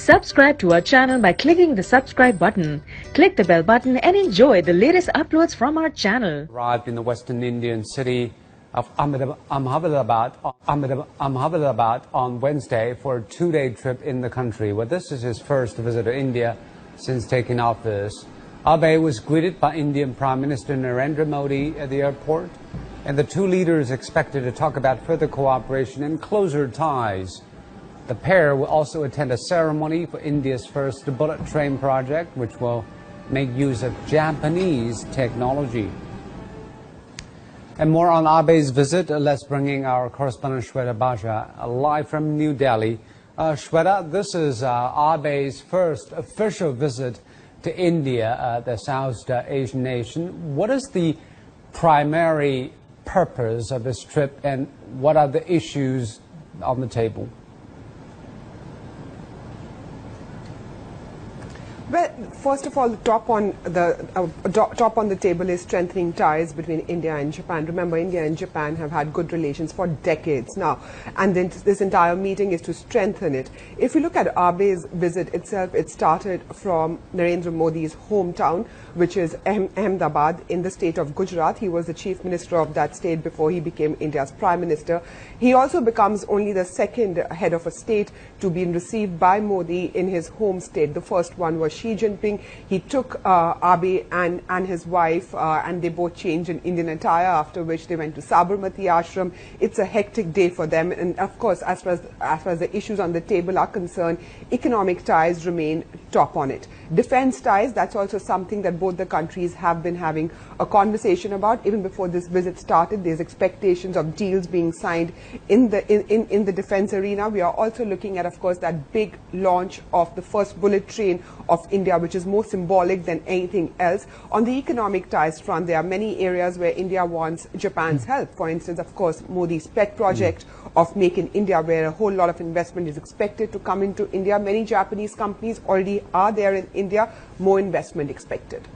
Subscribe to our channel by clicking the subscribe button. Click the bell button and enjoy the latest uploads from our channel. Arrived in the western Indian city of Ahmedabad on Wednesday for a two-day trip in the country. Well, this is his first visit to India since taking office. Abe was greeted by Indian Prime Minister Narendra Modi at the airport, and the two leaders expected to talk about further cooperation and closer ties. The pair will also attend a ceremony for India's first bullet train project, which will make use of Japanese technology. And more on Abe's visit, let's bring in our correspondent Shweta Baja live from New Delhi. Shweta, this is Abe's first official visit to India, the South Asian nation. What is the primary purpose of this trip, and what are the issues on the table? Well, first of all, top on the table is strengthening ties between India and Japan. Remember, India and Japan have had good relations for decades now, and then this entire meeting is to strengthen it. If you look at Abe's visit itself, it started from Narendra Modi's hometown, which is Ahmedabad in the state of Gujarat. He was the chief minister of that state before he became India's prime minister. He also becomes only the second head of a state to be received by Modi in his home state. The first one was Xi Jinping. He took Abe and his wife, and they both changed in Indian attire, after which they went to Sabarmati Ashram. It's a hectic day for them, and of course, as far as the issues on the table are concerned, economic ties remain top on it. Defense ties, that's also something that both the countries have been having a conversation about. Even before this visit started, there's expectations of deals being signed in the defense arena. We are also looking at, of course, that big launch of the first bullet train of India, which is more symbolic than anything else. On the economic ties front, there are many areas where India wants Japan's help. For instance, of course, Modi's pet project of Make in India, where a whole lot of investment is expected to come into India. Many Japanese companies already are there in India. More investment expected.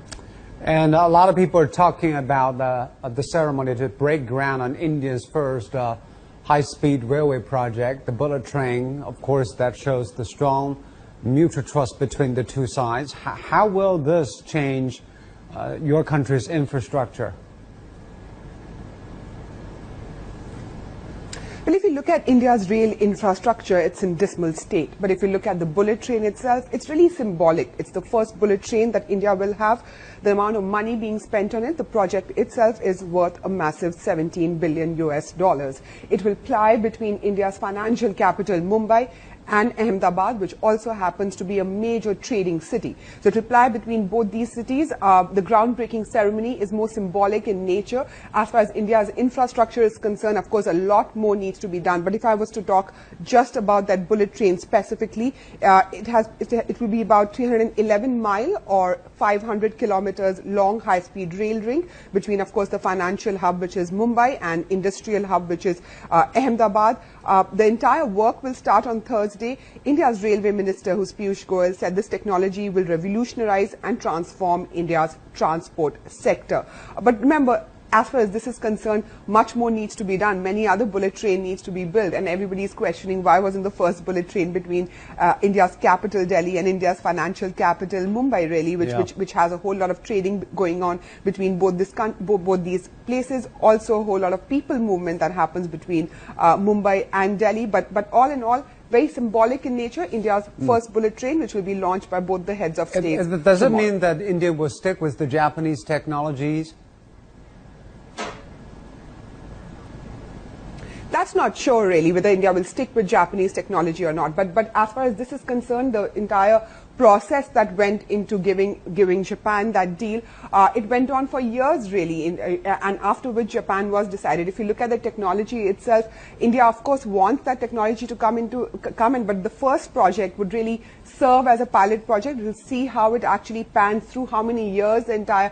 And a lot of people are talking about the ceremony to break ground on India's first high-speed railway project, the bullet train. Of course, that shows the strong mutual trust between the two sides. How will this change your country's infrastructure? Well, if you look at India's rail infrastructure, it's in dismal state. But if you look at the bullet train itself, it's really symbolic. It's the first bullet train that India will have. The amount of money being spent on it, the project itself is worth a massive $17 billion US. It will ply between India's financial capital, Mumbai, and Ahmedabad, which also happens to be a major trading city. So to ply between both these cities, the groundbreaking ceremony is more symbolic in nature. As far as India's infrastructure is concerned, of course, a lot more needs to be done. But if I was to talk just about that bullet train specifically, it will be about 311 mile or 500 kilometers long high-speed rail ring between, of course, the financial hub, which is Mumbai, and industrial hub, which is Ahmedabad. The entire work will start on Thursday. India's railway minister, who's Piyush Goyal, said this technology will revolutionize and transform India's transport sector. But remember, as far as this is concerned, much more needs to be done. Many other bullet train needs to be built, and everybody is questioning why wasn't the first bullet train between India's capital Delhi and India's financial capital Mumbai, really, which has a whole lot of trading going on between both these places. Also, a whole lot of people movement that happens between Mumbai and Delhi. But all in all, very symbolic in nature, India's first bullet train, which will be launched by both the heads of state. Does it mean that India will stick with the Japanese technologies? That's not sure, really, whether India will stick with Japanese technology or not. But as far as this is concerned, the entire process that went into giving Japan that deal, it went on for years, really, and after which Japan was decided. If you look at the technology itself, India, of course, wants that technology to come in, but the first project would really serve as a pilot project. We'll see how it actually pans through, how many years the entire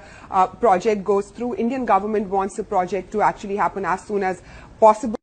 project goes through. Indian government wants the project to actually happen as soon as possible.